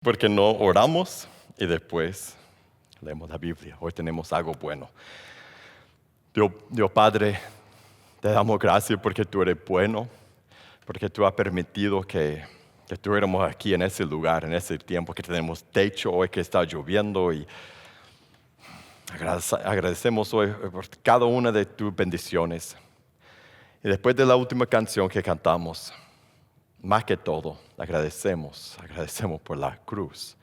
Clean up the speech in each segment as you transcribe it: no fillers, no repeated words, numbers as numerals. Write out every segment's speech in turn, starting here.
Porque no oramos y después leemos la Biblia. Hoy tenemos algo bueno. Dios Padre, te damos gracias porque tú eres bueno, porque tú has permitido que estuviéramos aquí en ese lugar, en ese tiempo, que tenemos techo hoy, que está lloviendo, y agradecemos hoy por cada una de tus bendiciones. Y después de la última canción que cantamos, más que todo, agradecemos por la cruz.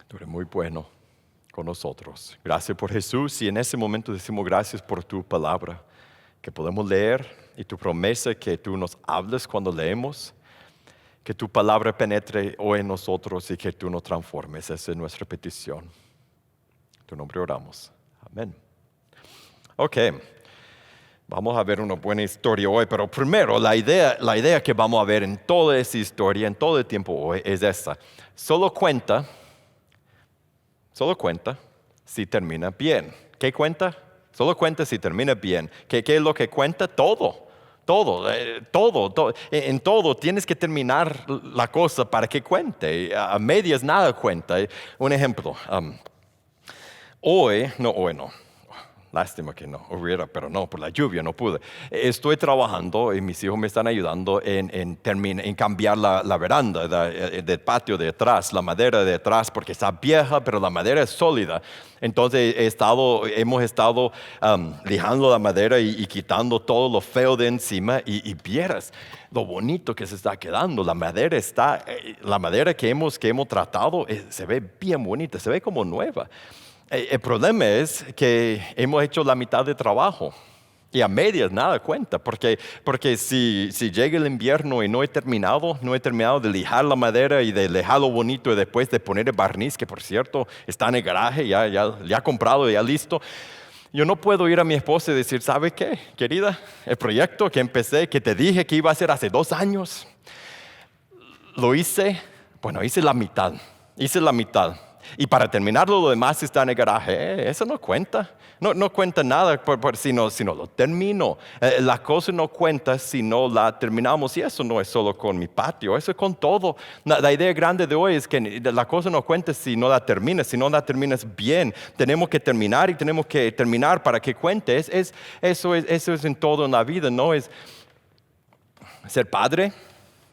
Tú eres muy bueno con nosotros. Gracias por Jesús, y en ese momento decimos gracias por tu palabra, que podemos leer, y tu promesa que tú nos hables cuando leemos, que tu palabra penetre hoy en nosotros y que tú nos transformes. Esa es nuestra petición. En tu nombre oramos. Amén. Ok. Vamos a ver una buena historia hoy, pero primero la idea que vamos a ver en toda esa historia, en todo el tiempo hoy, es esta. Solo cuenta si termina bien. ¿Qué cuenta? Solo cuenta si termina bien. ¿Qué es lo que cuenta? Todo. En todo tienes que terminar la cosa para que cuente. A medias nada cuenta. Un ejemplo. Hoy no. Lástima que no hubiera, pero no, por la lluvia no pude. Estoy trabajando y mis hijos me están ayudando en cambiar la veranda del patio de atrás, la madera de atrás, porque está vieja, pero la madera es sólida. Entonces hemos estado lijando la madera y quitando todo lo feo de encima, y vieras lo bonito que se está quedando. La madera que hemos tratado se ve bien bonita, se ve como nueva. El problema es que hemos hecho la mitad de trabajo y a medias nada cuenta, porque si llega el invierno y no he terminado de lijar la madera y de lijarlo bonito y después de poner el barniz, que por cierto está en el garaje, ya comprado, ya listo, yo no puedo ir a mi esposa y decir, ¿sabe qué, querida? El proyecto que empecé, que te dije que iba a hacer hace 2 años, hice la mitad. Y para terminarlo, lo demás está en el garaje. Eso no cuenta. No cuenta nada si no lo termino. La cosa no cuenta si no la terminamos. Y eso no es solo con mi patio, eso es con todo. La idea grande de hoy es que la cosa no cuenta si no la terminas. Si no la terminas bien, tenemos que terminar, y tenemos que terminar para que cuente. Eso es en todo en la vida, ¿no? Es ser padre.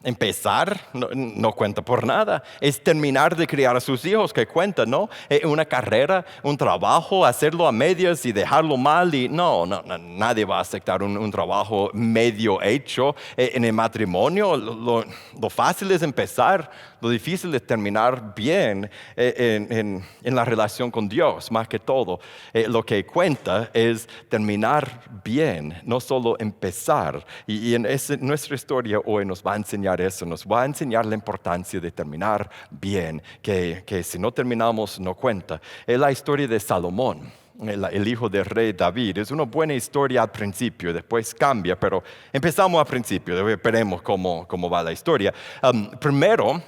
Empezar no cuenta por nada. Es terminar de criar a sus hijos que cuenta, ¿no? Una carrera, un trabajo, hacerlo a medias y dejarlo mal. Y no, nadie va a aceptar un trabajo medio hecho. En el matrimonio, lo fácil es empezar, lo difícil es terminar bien en la relación con Dios, más que todo. Lo que cuenta es terminar bien, no solo empezar. Y nuestra historia hoy nos va a enseñar eso, nos va a enseñar la importancia de terminar bien, que si no terminamos no cuenta. Es la historia de Salomón, el hijo del rey David. Es una buena historia al principio, después cambia, pero empezamos al principio, veremos cómo va la historia. Primero,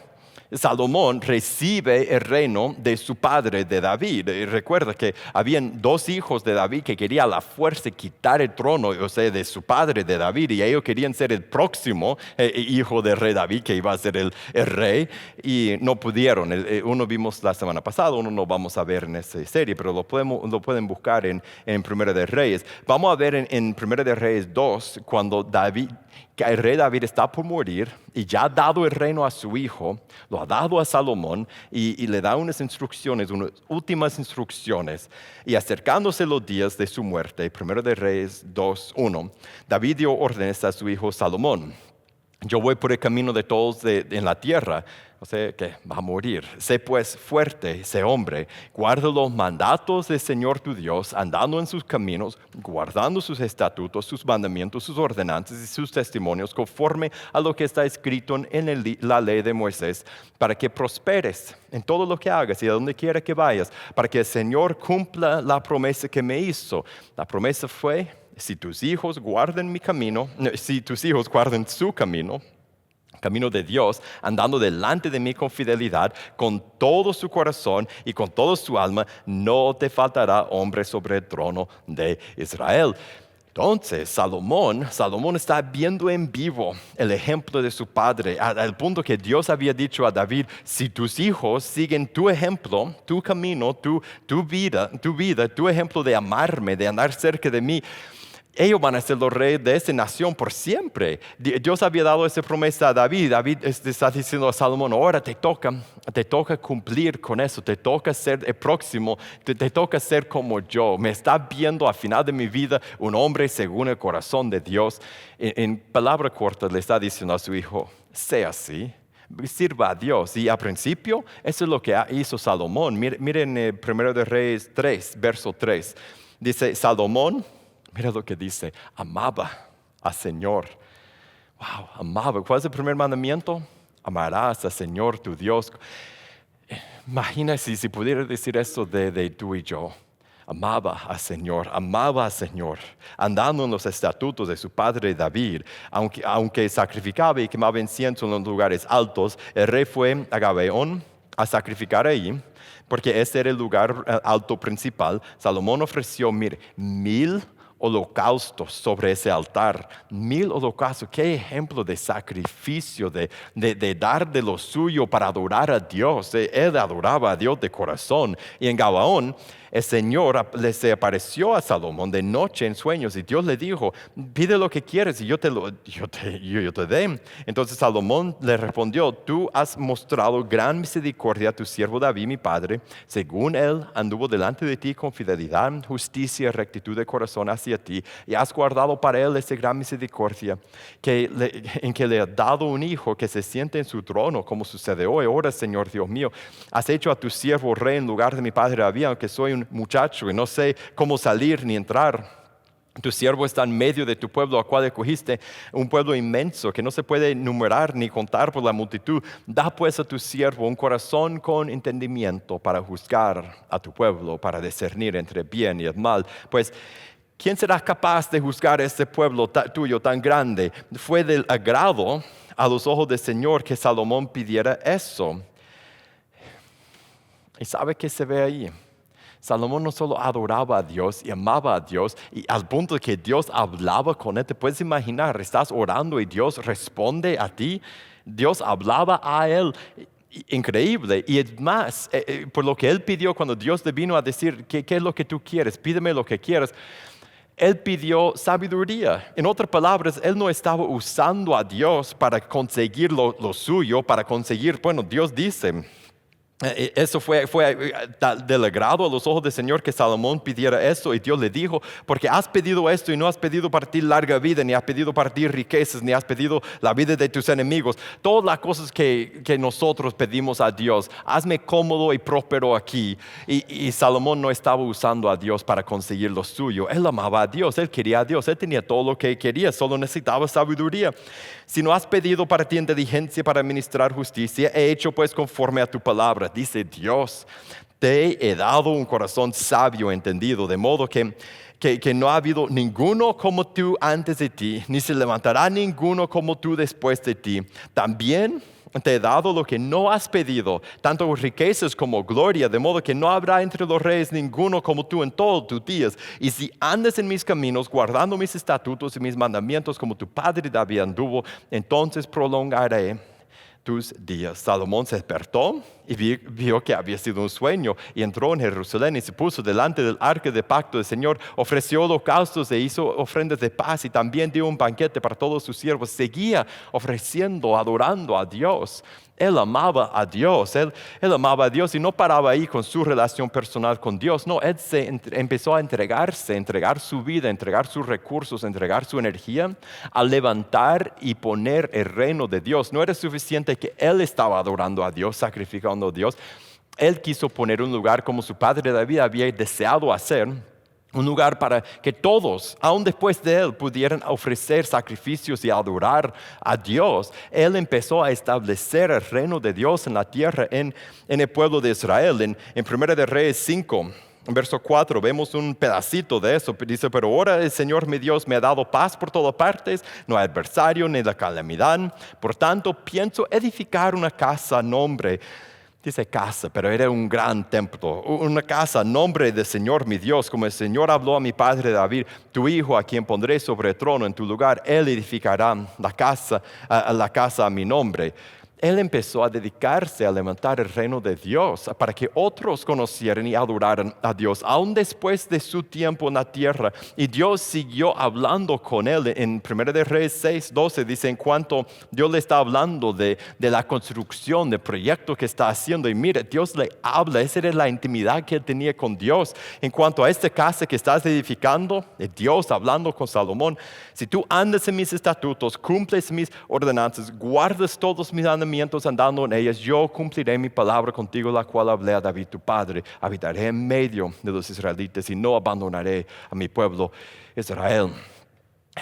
Salomón recibe el reino de su padre, de David. Y recuerda que habían 2 hijos de David que querían a la fuerza quitar el trono, o sea, de su padre, de David, y ellos querían ser el próximo hijo del rey David, que iba a ser el rey, y no pudieron. Uno vimos la semana pasada, uno no vamos a ver en esta serie, pero lo pueden buscar en Primera de Reyes. Vamos a ver en Primera de Reyes 2, cuando el rey David está por morir y ya ha dado el reino a su hijo, lo ha dado a Salomón, y le da unas últimas instrucciones. Y acercándose los días de su muerte, 1 de Reyes 2:1, David dio órdenes a su hijo Salomón: yo voy por el camino de todos en la tierra, o sea que va a morir. Sé pues fuerte, sé hombre, guarda los mandatos del Señor tu Dios, andando en sus caminos, guardando sus estatutos, sus mandamientos, sus ordenanzas y sus testimonios, conforme a lo que está escrito en la ley de Moisés, para que prosperes en todo lo que hagas y a donde quiera que vayas, para que el Señor cumpla la promesa que me hizo. La promesa fue: si tus hijos guardan su camino de Dios, andando delante de mí con fidelidad, con todo su corazón y con toda su alma, no te faltará hombre sobre el trono de Israel. Entonces, Salomón está viendo en vivo el ejemplo de su padre, al punto que Dios había dicho a David, si tus hijos siguen tu ejemplo, tu camino, tu vida, tu ejemplo de amarme, de andar cerca de mí, ellos van a ser los reyes de esta nación por siempre. Dios había dado esa promesa a David. David está diciendo a Salomón, ahora te toca cumplir con eso, te toca ser el próximo, te toca ser como yo. Me está viendo al final de mi vida un hombre según el corazón de Dios. En palabra corta le está diciendo a su hijo, sea así. Sirva a Dios. Y al principio, eso es lo que hizo Salomón. Miren 1 de Reyes 3, verso 3. Dice, Salomón, mira lo que dice, amaba al Señor. Wow, amaba. ¿Cuál es el primer mandamiento? Amarás al Señor tu Dios. Imagina si pudiera decir eso de tú y yo. Amaba al Señor, andando en los estatutos de su padre David. Aunque sacrificaba y quemaba incienso en los lugares altos, el rey fue a Gabaón a sacrificar allí, porque ese era el lugar alto principal. Salomón ofreció, 1,000 holocaustos sobre ese altar. 1,000 holocaustos. Qué ejemplo de sacrificio, de dar de lo suyo para adorar a Dios. Él adoraba a Dios de corazón. Y en Gabaón, el Señor se apareció a Salomón de noche en sueños y Dios le dijo, pide lo que quieres y yo te dé. Entonces Salomón le respondió, tú has mostrado gran misericordia a tu siervo David, mi padre, según él anduvo delante de ti con fidelidad, justicia y rectitud de corazón hacia ti, y has guardado para él esa gran misericordia en que le has dado un hijo que se siente en su trono, como sucede hoy. Ahora, Señor Dios mío, has hecho a tu siervo rey en lugar de mi padre David, aunque soy un muchacho y no sé cómo salir ni entrar. Tu siervo está en medio de tu pueblo, al cual escogiste, un pueblo inmenso que no se puede numerar ni contar por la multitud. Da pues a tu siervo un corazón con entendimiento para juzgar a tu pueblo, para discernir entre bien y el mal. Pues, ¿quién será capaz de juzgar a este pueblo tuyo tan grande? Fue del agrado a los ojos del Señor que Salomón pidiera eso. ¿Y sabe qué se ve ahí? Salomón no solo adoraba a Dios y amaba a Dios, y al punto de que Dios hablaba con él. Te puedes imaginar, estás orando y Dios responde a ti. Dios hablaba a él. Increíble. Y es más, por lo que él pidió cuando Dios le vino a decir, ¿qué es lo que tú quieres? Pídeme lo que quieras. Él pidió sabiduría. En otras palabras, él no estaba usando a Dios para conseguir lo suyo, para conseguir, bueno, Dios dice. Eso fue del agrado a los ojos del Señor que Salomón pidiera esto, y Dios le dijo, porque has pedido esto y no has pedido para ti larga vida, ni has pedido para ti riquezas, ni has pedido la vida de tus enemigos, todas las cosas que nosotros pedimos a Dios, hazme cómodo y próspero aquí. Y Salomón no estaba usando a Dios para conseguir lo suyo. Él amaba a Dios, él quería a Dios, él tenía todo lo que quería, solo necesitaba sabiduría. Si no has pedido para ti inteligencia para administrar justicia, he hecho pues conforme a tu palabra. Dice Dios, te he dado un corazón sabio, entendido, de modo que no ha habido ninguno como tú antes de ti, ni se levantará ninguno como tú después de ti. También te he dado lo que no has pedido, tanto riquezas como gloria, de modo que no habrá entre los reyes ninguno como tú en todos tus días. Y si andas en mis caminos, guardando mis estatutos y mis mandamientos como tu padre David anduvo, entonces prolongaré tus días. Salomón se despertó y vio que había sido un sueño, y entró en Jerusalén y se puso delante del arca de pacto del Señor, ofreció holocaustos e hizo ofrendas de paz, y también dio un banquete para todos sus siervos. Seguía ofreciendo, adorando a Dios. Él amaba a Dios, él amaba a Dios, y no paraba ahí con su relación personal con Dios. No, él empezó a entregar su vida, entregar sus recursos, entregar su energía a levantar y poner el reino de Dios. No era suficiente que él estaba adorando a Dios, sacrificando a Dios. Él quiso poner un lugar como su padre David había deseado hacer, un lugar para que todos, aun después de él, pudieran ofrecer sacrificios y adorar a Dios. Él empezó a establecer el reino de Dios en la tierra, en el pueblo de Israel. En 1 de Reyes 5, en verso 4, vemos un pedacito de eso. Dice, pero ahora el Señor mi Dios me ha dado paz por todas partes, no hay adversario ni la calamidad. Por tanto, pienso edificar una casa a nombre Dice casa, pero era un gran templo, una casa, nombre del Señor mi Dios, como el Señor habló a mi padre David, tu hijo a quien pondré sobre el trono en tu lugar, él edificará la casa a mi nombre. Él empezó a dedicarse a levantar el reino de Dios para que otros conocieran y adoraran a Dios, aún después de su tiempo en la tierra. Y Dios siguió hablando con él. En 1 de Reyes 6:12 dice, en cuanto Dios le está hablando de la construcción, del proyecto que está haciendo. Y mire, Dios le habla, esa era la intimidad que él tenía con Dios. En cuanto a esta casa que estás edificando, Dios hablando con Salomón, si tú andas en mis estatutos, cumples mis ordenanzas, guardas todos mis mandamientos, andando en ellas, yo cumpliré mi palabra contigo, la cual hablé a David tu padre. Habitaré en medio de los israelitas y no abandonaré a mi pueblo Israel.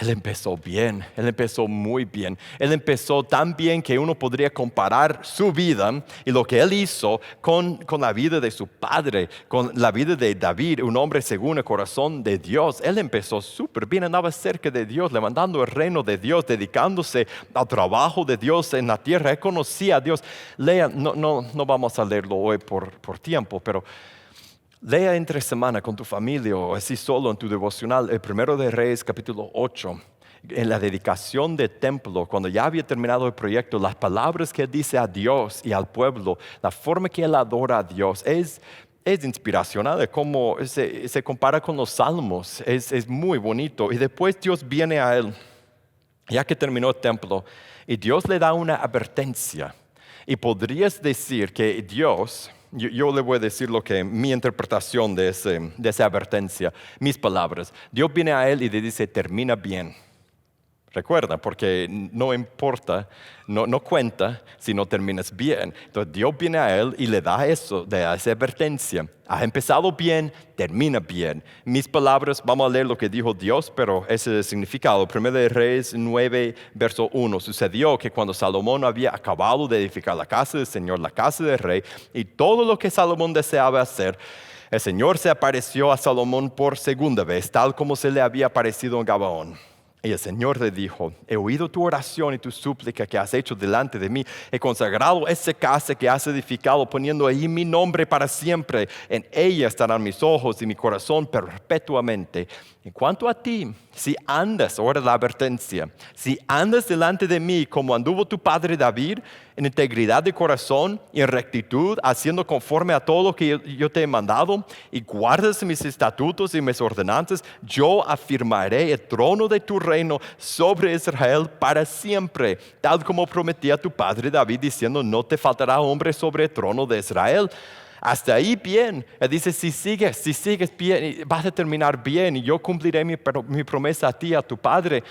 Él empezó bien, él empezó muy bien. Él empezó tan bien que uno podría comparar su vida y lo que él hizo con la vida de su padre, con la vida de David, un hombre según el corazón de Dios. Él empezó súper bien, andaba cerca de Dios, levantando el reino de Dios, dedicándose al trabajo de Dios en la tierra. Él conocía a Dios. Lea, no vamos a leerlo hoy por tiempo, pero lea entre semana con tu familia o así solo en tu devocional el 1 de Reyes capítulo 8, en la dedicación del templo, cuando ya había terminado el proyecto, las palabras que él dice a Dios y al pueblo, la forma que él adora a Dios es inspiracional, como se compara con los salmos, es muy bonito. Y después Dios viene a él, ya que terminó el templo, y Dios le da una advertencia. Y podrías decir que Dios... Yo le voy a decir mi interpretación de esa advertencia, mis palabras. Dios viene a él y le dice, termina bien. Recuerda, porque no importa, no cuenta si no terminas bien. Entonces Dios viene a él y le da esa advertencia. Has empezado bien, termina bien. Mis palabras, vamos a leer lo que dijo Dios, pero ese es el significado. 1 de Reyes 9, verso 1. Sucedió que cuando Salomón había acabado de edificar la casa del Señor, la casa del rey, y todo lo que Salomón deseaba hacer, el Señor se apareció a Salomón por segunda vez, tal como se le había aparecido en Gabaón. Y el Señor le dijo, he oído tu oración y tu súplica que has hecho delante de mí. He consagrado esa casa que has edificado, poniendo ahí mi nombre para siempre. En ella estarán mis ojos y mi corazón perpetuamente. En cuanto a ti, si andas, ahora la advertencia, si andas delante de mí como anduvo tu padre David, en integridad de corazón y en rectitud, haciendo conforme a todo lo que yo te he mandado, y guardas mis estatutos y mis ordenanzas, yo afirmaré el trono de tu reino sobre Israel para siempre, tal como prometí a tu padre David, diciendo, no te faltará hombre sobre el trono de Israel. Hasta ahí bien. Él dice, si sigues bien, vas a terminar bien y yo cumpliré mi promesa a ti y a tu padre.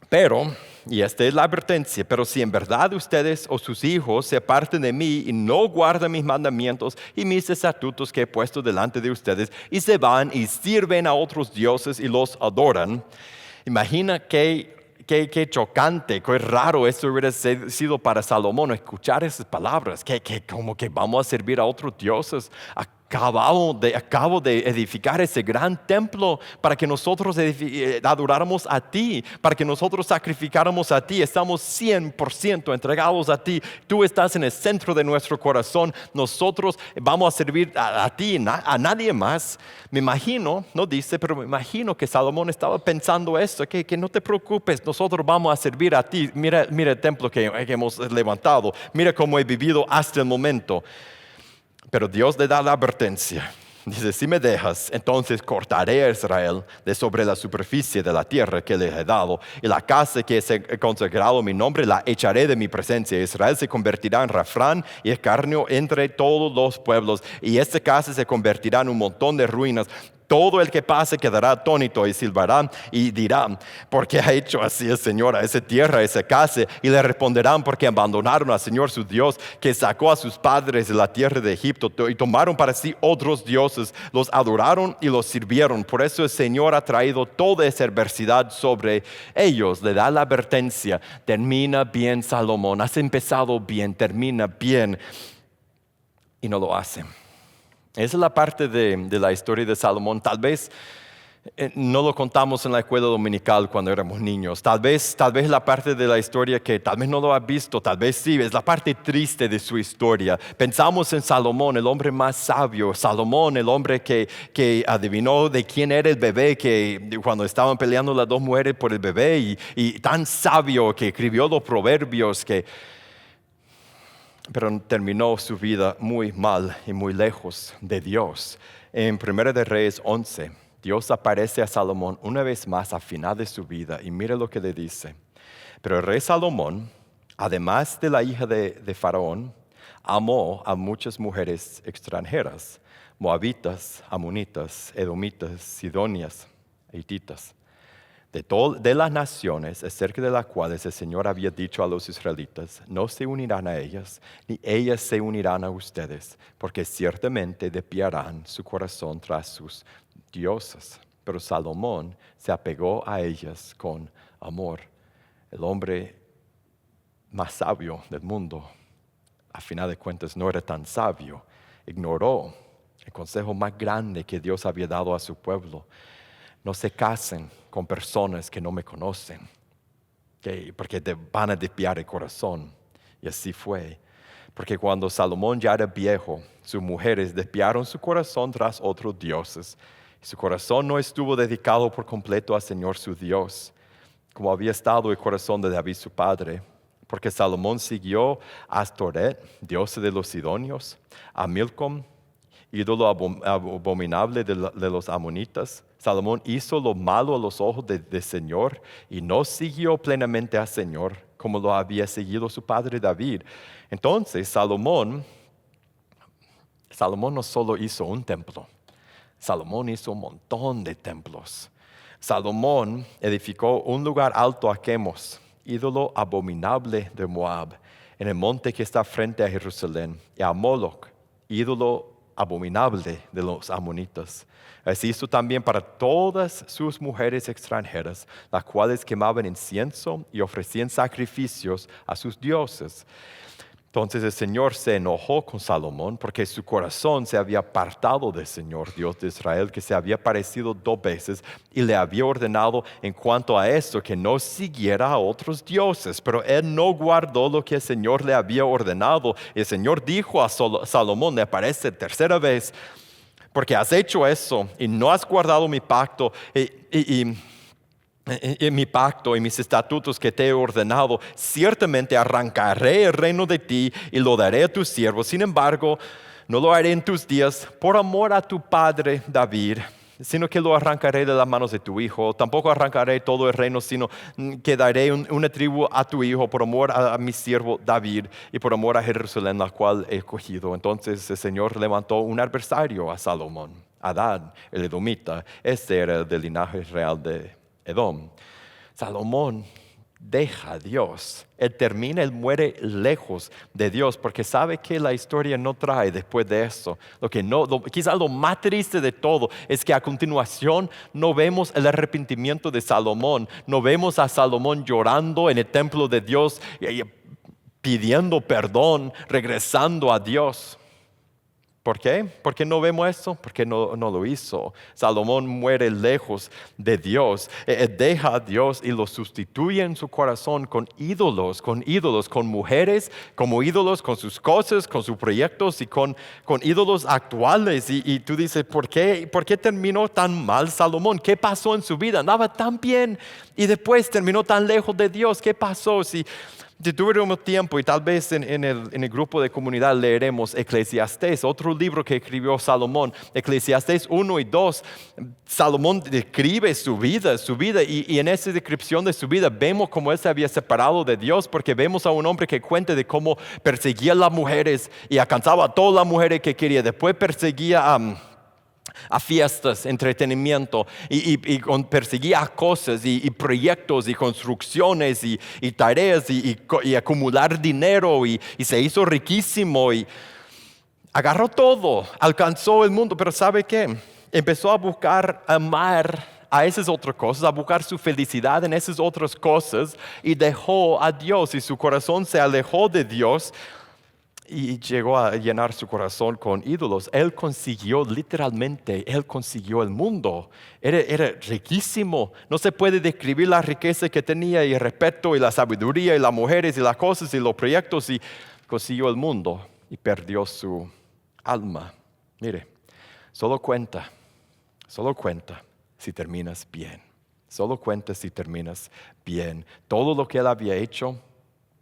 Pero, y esta es la advertencia, pero si en verdad ustedes o sus hijos se aparten de mí y no guardan mis mandamientos y mis estatutos que he puesto delante de ustedes y se van y sirven a otros dioses y los adoran, imagina qué chocante, qué raro esto hubiera sido para Salomón escuchar esas palabras, como que vamos a servir a otros dioses. Acabo de edificar ese gran templo para que nosotros adoráramos a ti, para que nosotros sacrificáramos a ti. Estamos 100% entregados a ti. Tú estás en el centro de nuestro corazón. Nosotros vamos a servir a ti, a nadie más. Me imagino, no dice, pero me imagino que Salomón estaba pensando esto, que no te preocupes, nosotros vamos a servir a ti. Mira el templo que hemos levantado. Mira cómo he vivido hasta el momento. Pero Dios le da la advertencia. Dice, si me dejas, entonces cortaré a Israel de sobre la superficie de la tierra que le he dado, y la casa que he consagrado mi nombre la echaré de mi presencia. Israel se convertirá en refrán y escarnio entre todos los pueblos, y esta casa se convertirá en un montón de ruinas. Todo el que pase quedará atónito y silbará y dirá, ¿por qué ha hecho así el Señor a esa tierra, a esa casa? Y le responderán, porque abandonaron al Señor su Dios, que sacó a sus padres de la tierra de Egipto, y tomaron para sí otros dioses, los adoraron y los sirvieron. Por eso el Señor ha traído toda esa adversidad sobre ellos. Le da la advertencia, termina bien Salomón, has empezado bien, termina bien, y no lo hace. Esa es la parte de la historia de Salomón. Tal vez No lo contamos en la escuela dominical cuando éramos niños. Tal vez la parte de la historia que tal vez no lo has visto, tal vez sí, es la parte triste de su historia. Pensamos en Salomón, el hombre más sabio. Salomón, el hombre que adivinó de quién era el bebé, que cuando estaban peleando las dos mujeres por el bebé, y tan sabio que escribió los proverbios, pero terminó su vida muy mal y muy lejos de Dios. En 1 de Reyes 11, Dios aparece a Salomón una vez más al final de su vida y mire lo que le dice. Pero el rey Salomón, además de la hija de Faraón, amó a muchas mujeres extranjeras, moabitas, amonitas, edomitas, sidonias, hititas, de las naciones acerca de las cuales el Señor había dicho a los israelitas, no se unirán a ellas, ni ellas se unirán a ustedes, porque ciertamente desviarán su corazón tras sus dioses. Pero Salomón se apegó a ellas con amor. El hombre más sabio del mundo, a final de cuentas, no era tan sabio. Ignoró el consejo más grande que Dios había dado a su pueblo. No se casen con personas que no me conocen, porque te van a desviar el corazón. Y así fue. Porque cuando Salomón ya era viejo, sus mujeres desviaron su corazón tras otros dioses. Su corazón no estuvo dedicado por completo al Señor su Dios, como había estado el corazón de David su padre. Porque Salomón siguió a Astoret, diosa de los sidonios, a Milcom, ídolo abominable de los amonitas. Salomón hizo lo malo a los ojos del Señor y no siguió plenamente al Señor como lo había seguido su padre David. Entonces Salomón no solo hizo un templo, Salomón hizo un montón de templos. Salomón edificó un lugar alto a Quemos, ídolo abominable de Moab, en el monte que está frente a Jerusalén, y a Moloch, ídolo abominable de los amonitas. Así hizo también para todas sus mujeres extranjeras, las cuales quemaban incienso y ofrecían sacrificios a sus dioses. Entonces el Señor se enojó con Salomón porque su corazón se había apartado del Señor, Dios de Israel, que se había aparecido 2 veces y le había ordenado en cuanto a esto que no siguiera a otros dioses. Pero él no guardó lo que el Señor le había ordenado. Y el Señor dijo a Salomón, le aparece 3ª vez, porque has hecho eso y no has guardado mi pacto mi pacto y mis estatutos que te he ordenado, ciertamente arrancaré el reino de ti y lo daré a tus siervos. Sin embargo, no lo haré en tus días por amor a tu padre David, sino que lo arrancaré de las manos de tu hijo. Tampoco arrancaré todo el reino, sino que daré una tribu a tu hijo por amor a mi siervo David y por amor a Jerusalén, la cual he escogido. Entonces el Señor levantó un adversario a Salomón, Adad, el edomita. Este era del linaje real de Edom. Salomón deja a Dios. Él muere lejos de Dios porque sabe que la historia no trae después de eso. Quizás lo más triste de todo es que a continuación no vemos el arrepentimiento de Salomón. No vemos a Salomón llorando en el templo de Dios, pidiendo perdón, regresando a Dios. ¿Por qué? ¿Por qué no vemos eso? Porque no lo hizo. Salomón muere lejos de Dios. Deja a Dios y lo sustituye en su corazón con ídolos, con mujeres, como ídolos, con sus cosas, con sus proyectos y con ídolos actuales. Y tú dices, ¿por qué terminó tan mal Salomón? ¿Qué pasó en su vida? Andaba tan bien y después terminó tan lejos de Dios. ¿Qué pasó? Si tuviéramos tiempo y tal vez en el grupo de comunidad leeremos Eclesiastés, otro libro que escribió Salomón, Eclesiastés 1 y 2. Salomón describe su vida y en esa descripción de su vida vemos cómo él se había separado de Dios, porque vemos a un hombre que cuenta de cómo perseguía a las mujeres y alcanzaba a todas las mujeres que quería. Después perseguía a fiestas, entretenimiento y perseguía cosas y proyectos y construcciones y tareas y acumular dinero y se hizo riquísimo y agarró todo, alcanzó el mundo, pero ¿sabe qué? Empezó a buscar amar a esas otras cosas, a buscar su felicidad en esas otras cosas y dejó a Dios y su corazón se alejó de Dios. y llegó a llenar su corazón con ídolos. Él consiguió el mundo. Era riquísimo. No se puede describir la riqueza que tenía y el respeto y la sabiduría y las mujeres y las cosas y los proyectos, y consiguió el mundo y perdió su alma. Mire, solo cuenta si terminas bien. Solo cuenta si terminas bien. Todo lo que él había hecho,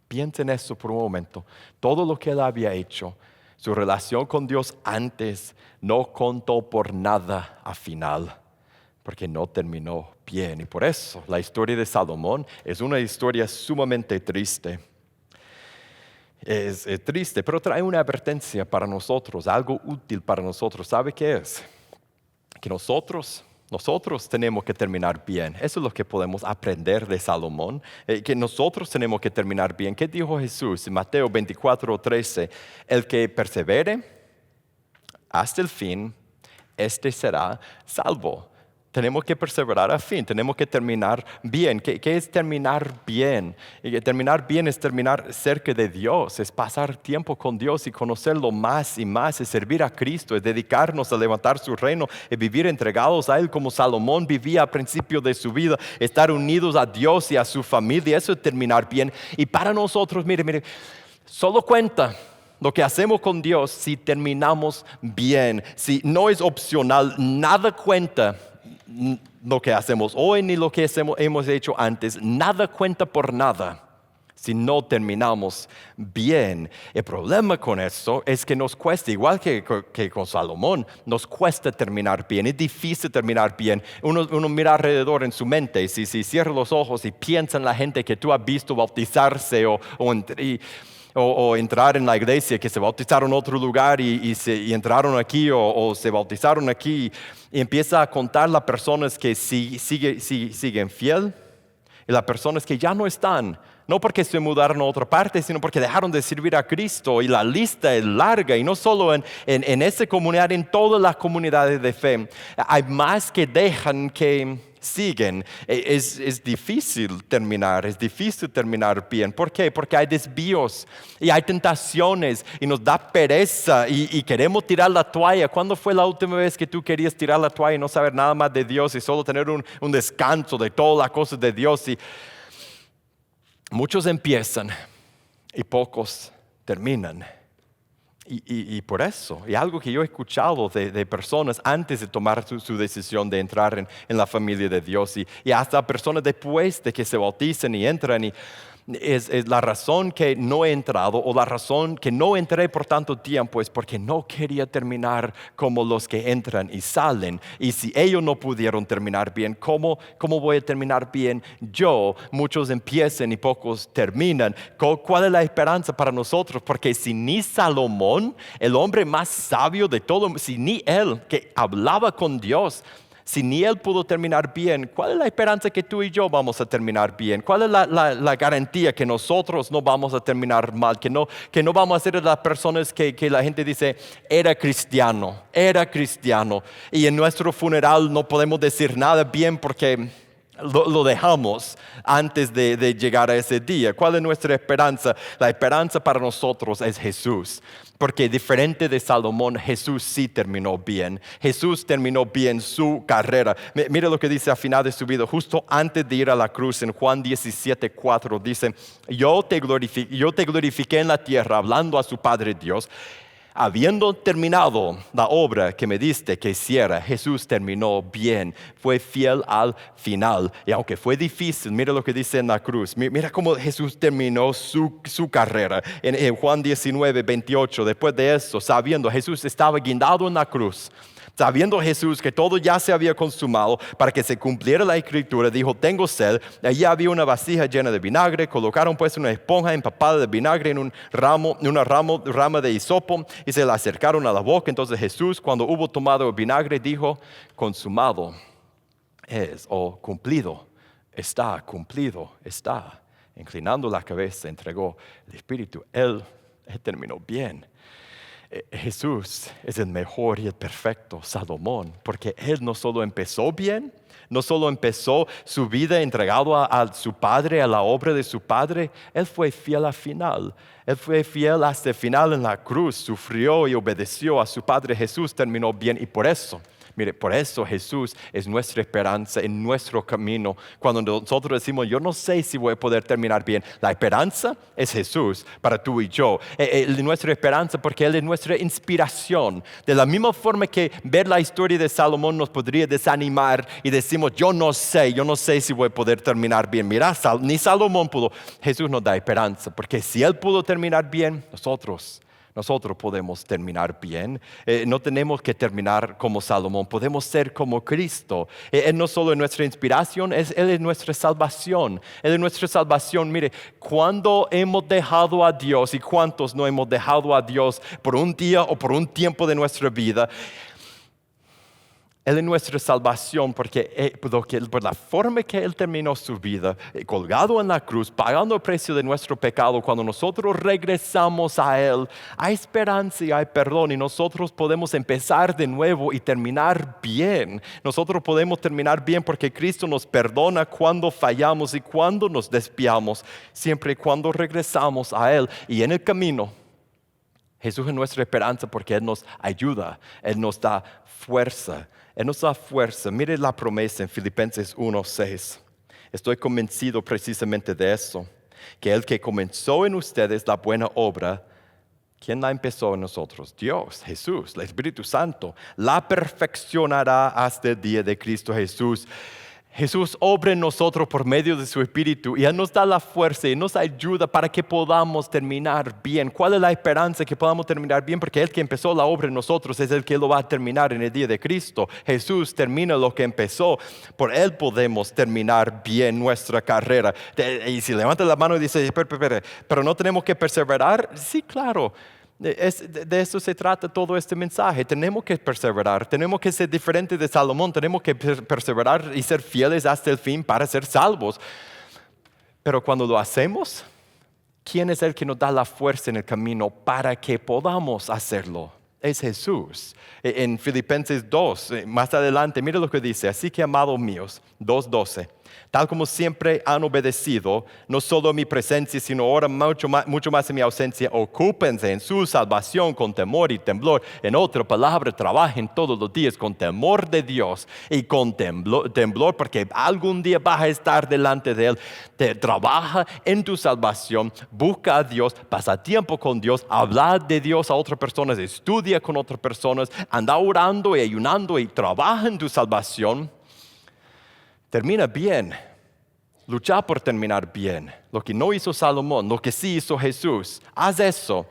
piensa en eso por un momento. Todo lo que él había hecho, su relación con Dios antes, no contó por nada al final, porque no terminó bien. Y por eso la historia de Salomón es una historia sumamente triste. Es triste, pero trae una advertencia para nosotros, algo útil para nosotros. ¿Sabe qué es? Que nosotros tenemos que terminar bien. Eso es lo que podemos aprender de Salomón, que nosotros tenemos que terminar bien. ¿Qué dijo Jesús en Mateo 24:13? El que persevere hasta el fin, este será salvo. Tenemos que perseverar al fin, tenemos que terminar bien. ¿Qué es terminar bien? Y terminar bien es terminar cerca de Dios, es pasar tiempo con Dios y conocerlo más y más, es servir a Cristo, es dedicarnos a levantar su reino, es vivir entregados a Él como Salomón vivía al principio de su vida, estar unidos a Dios y a su familia. Eso es terminar bien. Y para nosotros, mire, solo cuenta lo que hacemos con Dios si terminamos bien, si no es opcional, nada cuenta. Lo que hacemos hoy ni lo que hemos hecho antes, nada cuenta por nada si no terminamos bien. El problema con eso es que nos cuesta, igual que con Salomón, nos cuesta terminar bien. Es difícil terminar bien. Uno mira alrededor en su mente, si cierra los ojos y piensa en la gente que tú has visto bautizarse o entrar en la iglesia, que se bautizaron en otro lugar y entraron aquí o se bautizaron aquí, y empieza a contar las personas que siguen fiel y las personas que ya no están, no porque se mudaron a otra parte, sino porque dejaron de servir a Cristo, y la lista es larga, y no solo en esa comunidad, en todas las comunidades de fe. Hay más que dejan que siguen. Es difícil terminar bien. ¿Por qué? Porque hay desvíos y hay tentaciones y nos da pereza y queremos tirar la toalla. ¿Cuándo fue la última vez que tú querías tirar la toalla y no saber nada más de Dios y solo tener un descanso de todas las cosas de Dios? Y muchos empiezan y pocos terminan. Y por eso, y algo que yo he escuchado de personas antes de tomar su decisión de entrar en la familia de Dios, y hasta personas después de que se bautizan y entran, es la razón que no he entrado, o la razón que no entré por tanto tiempo, es porque no quería terminar como los que entran y salen. Y si ellos no pudieron terminar bien, ¿cómo voy a terminar bien yo? Muchos empiezan y pocos terminan. ¿Cuál es la esperanza para nosotros? Porque si ni Salomón, el hombre más sabio de todo, si ni él, que hablaba con Dios, si ni él pudo terminar bien, ¿cuál es la esperanza que tú y yo vamos a terminar bien? ¿Cuál es la garantía que nosotros no vamos a terminar mal? Que no vamos a ser de las personas que la gente dice, era cristiano. Y en nuestro funeral no podemos decir nada bien porque lo dejamos antes de llegar a ese día. ¿Cuál es nuestra esperanza? La esperanza para nosotros es Jesús. Porque diferente de Salomón, Jesús sí terminó bien. Jesús terminó bien su carrera. Mira lo que dice al final de su vida, justo antes de ir a la cruz, en Juan 17:4, dice, yo te glorifiqué en la tierra, hablando a su Padre Dios. Habiendo terminado la obra que me diste que hiciera, Jesús terminó bien, fue fiel al final. Y aunque fue difícil, mira lo que dice en la cruz. Mira cómo Jesús terminó su carrera. En Juan 19:28, después de eso, sabiendo, Jesús estaba guindado en la cruz. Sabiendo Jesús que todo ya se había consumado, para que se cumpliera la escritura, dijo, tengo sed. Allí había una vasija llena de vinagre, colocaron pues una esponja empapada de vinagre en una rama de hisopo, y se la acercaron a la boca. Entonces Jesús, cuando hubo tomado el vinagre, dijo, consumado es, o cumplido está. Inclinando la cabeza, entregó el Espíritu. Él terminó bien. Jesús es el mejor y el perfecto Salomón, porque él no solo empezó bien, no solo empezó su vida entregado a su padre, a la obra de su padre, él fue fiel al final. Él fue fiel hasta el final en la cruz, sufrió y obedeció a su padre Jesús, terminó bien y por eso. Mire, por eso Jesús es nuestra esperanza en nuestro camino. Cuando nosotros decimos, yo no sé si voy a poder terminar bien, la esperanza es Jesús para tú y yo. Nuestra esperanza porque Él es nuestra inspiración. De la misma forma que ver la historia de Salomón nos podría desanimar y decimos, yo no sé si voy a poder terminar bien. Mira, ni Salomón pudo. Jesús nos da esperanza porque si Él pudo terminar bien, nosotros podemos terminar bien. No tenemos que terminar como Salomón, podemos ser como Cristo. Él no solo es nuestra inspiración, Él es nuestra salvación. Él es nuestra salvación. Mire, cuando hemos dejado a Dios y cuántos no hemos dejado a Dios por un día o por un tiempo de nuestra vida, Él es nuestra salvación porque por la forma que Él terminó su vida, colgado en la cruz, pagando el precio de nuestro pecado, cuando nosotros regresamos a Él, hay esperanza y hay perdón y nosotros podemos empezar de nuevo y terminar bien. Nosotros podemos terminar bien porque Cristo nos perdona cuando fallamos y cuando nos desviamos, siempre y cuando regresamos a Él. Y en el camino, Jesús es nuestra esperanza porque Él nos ayuda, Él nos da fuerza. Él nos da fuerza. Mire la promesa en Filipenses 1:6. Estoy convencido precisamente de eso, que el que comenzó en ustedes la buena obra, ¿quién la empezó en nosotros? Dios, Jesús, el Espíritu Santo, la perfeccionará hasta el día de Cristo Jesús. Jesús obra en nosotros por medio de su Espíritu y Él nos da la fuerza y nos ayuda para que podamos terminar bien. ¿Cuál es la esperanza que podamos terminar bien? Porque el que empezó la obra en nosotros es el que lo va a terminar en el día de Cristo. Jesús termina lo que empezó. Por Él podemos terminar bien nuestra carrera. Y si levanta la mano y dice, pero no tenemos que perseverar. Sí, claro. De eso se trata todo este mensaje. Tenemos que perseverar, tenemos que ser diferentes de Salomón, tenemos que perseverar y ser fieles hasta el fin para ser salvos. Pero cuando lo hacemos, ¿quién es el que nos da la fuerza en el camino para que podamos hacerlo? Es Jesús. En Filipenses 2, más adelante, mire lo que dice. Así que, amados míos, 2:12. Tal como siempre han obedecido, no solo en mi presencia, sino ahora mucho más en mi ausencia, ocúpense en su salvación con temor y temblor. En otra palabra, trabajen todos los días con temor de Dios y con temblor, porque algún día vas a estar delante de Él. Trabaja en tu salvación, busca a Dios, pasa tiempo con Dios, habla de Dios a otras personas, estudia con otras personas, anda orando y ayunando y trabaja en tu salvación. Termina bien. Lucha por terminar bien. Lo que no hizo Salomón, lo que sí hizo Jesús. Haz eso.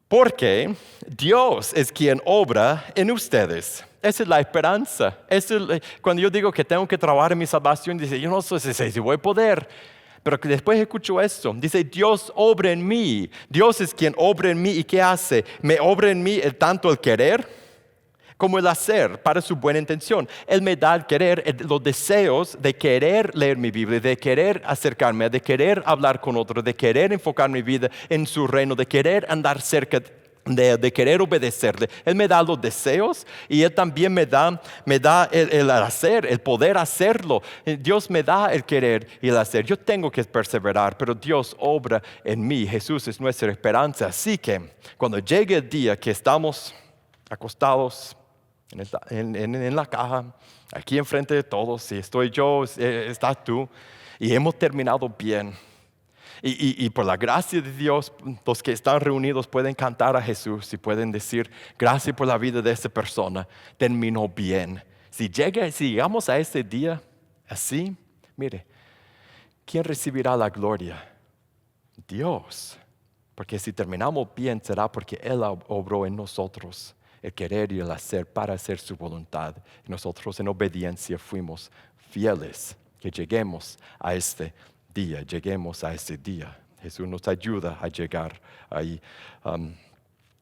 Porque Dios es quien obra en ustedes. Esa es la esperanza. Cuando yo digo que tengo que trabajar en mi salvación, dice, yo no sé si voy a poder. Pero que después escucho esto. Dice, Dios obra en mí. Dios es quien obra en mí. ¿Y qué hace? Me obra en mí tanto el querer como el hacer para su buena intención. Él me da el querer, los deseos de querer leer mi Biblia, de querer acercarme, de querer hablar con otros, de querer enfocar mi vida en su reino, de querer andar cerca de querer obedecerle. Él me da los deseos y Él también me da el hacer, el poder hacerlo. Dios me da el querer y el hacer. Yo tengo que perseverar, pero Dios obra en mí. Jesús es nuestra esperanza. Así que cuando llegue el día que estamos acostados en la caja, aquí enfrente de todos, si estoy yo, estás tú, y hemos terminado bien. Y por la gracia de Dios, los que están reunidos pueden cantar a Jesús y pueden decir, gracias por la vida de esa persona, terminó bien. Si llegamos a ese día así, mire, ¿quién recibirá la gloria? Dios. Porque si terminamos bien será porque Él obró en nosotros el querer y el hacer para hacer su voluntad. Y nosotros en obediencia fuimos fieles. Que lleguemos a este día, Jesús nos ayuda a llegar ahí.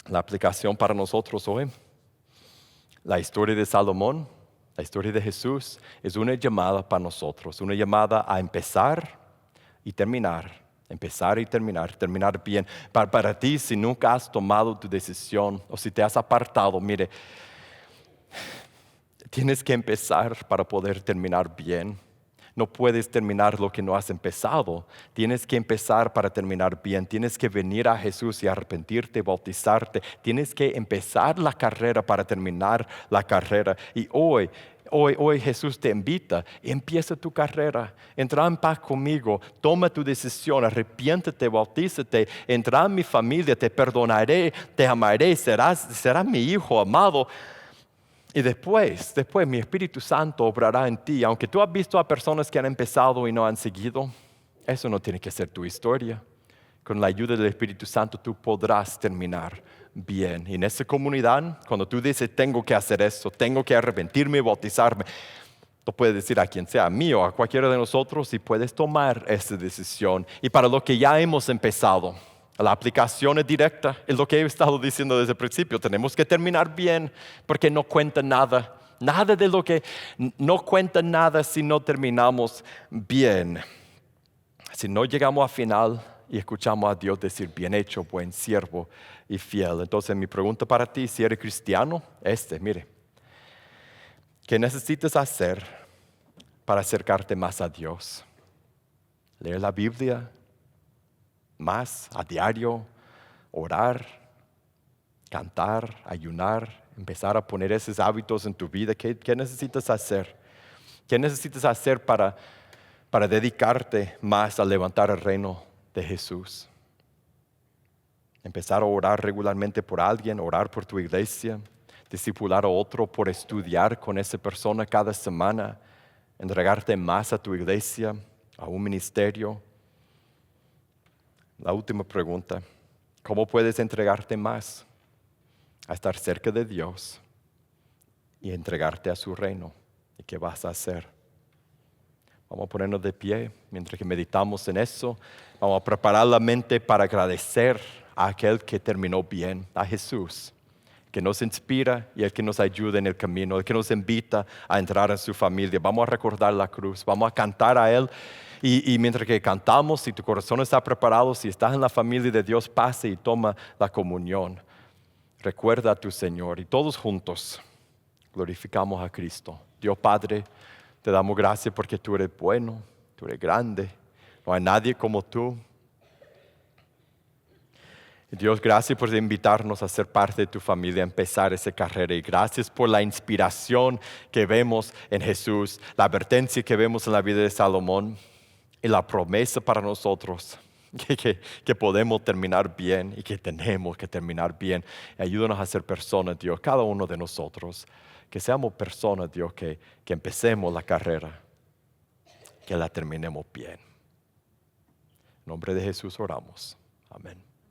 La aplicación para nosotros hoy, la historia de Salomón, la historia de Jesús, es una llamada para nosotros, una llamada a empezar y terminar Empezar y terminar bien. Para ti, si nunca has tomado tu decisión o si te has apartado, mire, tienes que empezar para poder terminar bien. No puedes terminar lo que no has empezado. Tienes que empezar para terminar bien. Tienes que venir a Jesús y arrepentirte, bautizarte. Tienes que empezar la carrera para terminar la carrera. Y hoy Jesús te invita, empieza tu carrera, entra en paz conmigo, toma tu decisión, arrepiéntete, bautízate, entra en mi familia, te perdonaré, te amaré, serás mi hijo amado. Y después mi Espíritu Santo obrará en ti. Aunque tú has visto a personas que han empezado y no han seguido, eso no tiene que ser tu historia. Con la ayuda del Espíritu Santo tú podrás terminar bien. Y en esa comunidad, cuando tú dices, tengo que hacer esto, tengo que arrepentirme y bautizarme, tú puedes decir a quien sea, a mí o a cualquiera de nosotros, y puedes tomar esa decisión. Y para lo que ya hemos empezado, la aplicación es directa, es lo que he estado diciendo desde el principio. Tenemos que terminar bien porque no cuenta nada. Nada de lo que no cuenta nada si no terminamos bien. Si no llegamos al final y escuchamos a Dios decir, bien hecho, buen siervo y fiel. Entonces mi pregunta para ti, si eres cristiano, mire, ¿qué necesitas hacer para acercarte más a Dios? Leer la Biblia más a diario, orar, cantar, ayunar, empezar a poner esos hábitos en tu vida. ¿Qué necesitas hacer? ¿Qué necesitas hacer para dedicarte más a levantar el reino de Jesús? Empezar a orar regularmente por alguien, orar por tu iglesia, discipular a otro por estudiar con esa persona cada semana, entregarte más a tu iglesia, a un ministerio. La última pregunta, ¿cómo puedes entregarte más? A estar cerca de Dios y entregarte a su reino. ¿Y qué vas a hacer? Vamos a ponernos de pie mientras que meditamos en eso. Vamos a preparar la mente para agradecer a aquel que terminó bien, a Jesús, que nos inspira y el que nos ayuda en el camino, el que nos invita a entrar en su familia. Vamos a recordar la cruz, vamos a cantar a Él. Y mientras que cantamos, si tu corazón está preparado, si estás en la familia de Dios, pase y toma la comunión. Recuerda a tu Señor y todos juntos glorificamos a Cristo. Dios Padre, te damos gracias porque tú eres bueno, tú eres grande, no hay nadie como tú. Dios, gracias por invitarnos a ser parte de tu familia, a empezar esa carrera. Y gracias por la inspiración que vemos en Jesús, la advertencia que vemos en la vida de Salomón y la promesa para nosotros que podemos terminar bien y que tenemos que terminar bien. Ayúdanos a ser personas, Dios, cada uno de nosotros. Que seamos personas, Dios, que empecemos la carrera, que la terminemos bien. En nombre de Jesús oramos. Amén.